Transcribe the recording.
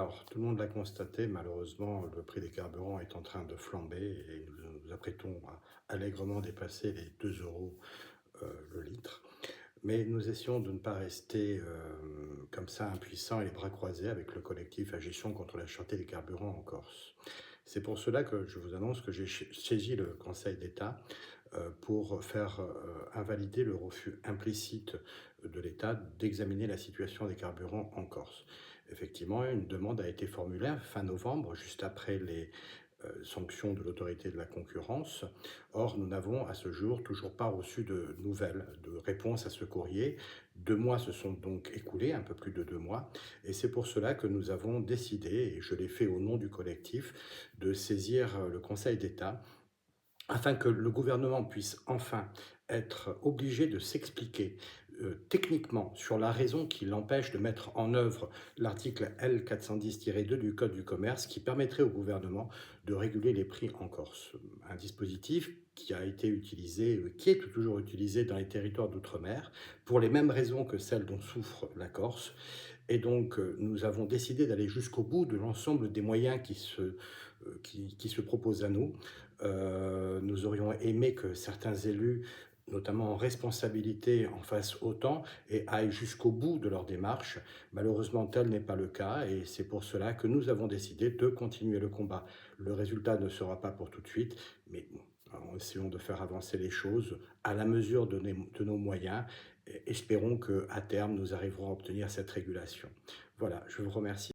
Alors, tout le monde l'a constaté, malheureusement, le prix des carburants est en train de flamber et nous nous apprêtons à allègrement dépasser les 2 euros le litre. Mais nous essayons de ne pas rester comme ça impuissants et les bras croisés avec le collectif Agissons contre la cherté des carburants en Corse. C'est pour cela que je vous annonce que j'ai saisi le Conseil d'État pour faire invalider le refus implicite de l'État d'examiner la situation des carburants en Corse. Effectivement, une demande a été formulée fin novembre, juste après les sanctions de l'autorité de la concurrence. Or, nous n'avons à ce jour toujours pas reçu de nouvelles, de réponse à ce courrier. 2 mois se sont donc écoulés, un peu plus de 2 mois, et c'est pour cela que nous avons décidé, et je l'ai fait au nom du collectif, de saisir le Conseil d'État afin que le gouvernement puisse enfin être obligé de s'expliquer techniquement sur la raison qui l'empêche de mettre en œuvre l'article L 410-2 du Code du commerce qui permettrait au gouvernement de réguler les prix en Corse. Un dispositif qui a été utilisé, qui est toujours utilisé dans les territoires d'outre-mer pour les mêmes raisons que celles dont souffre la Corse. Et donc, nous avons décidé d'aller jusqu'au bout de l'ensemble des moyens qui se proposent à nous. Nous aurions aimé que certains élus, notamment en responsabilité, en fassent autant et aillent jusqu'au bout de leur démarche. Malheureusement, tel n'est pas le cas et c'est pour cela que nous avons décidé de continuer le combat. Le résultat ne sera pas pour tout de suite, mais bon, essayons de faire avancer les choses à la mesure de nos moyens. Et espérons qu'à terme, nous arriverons à obtenir cette régulation. Voilà, je vous remercie.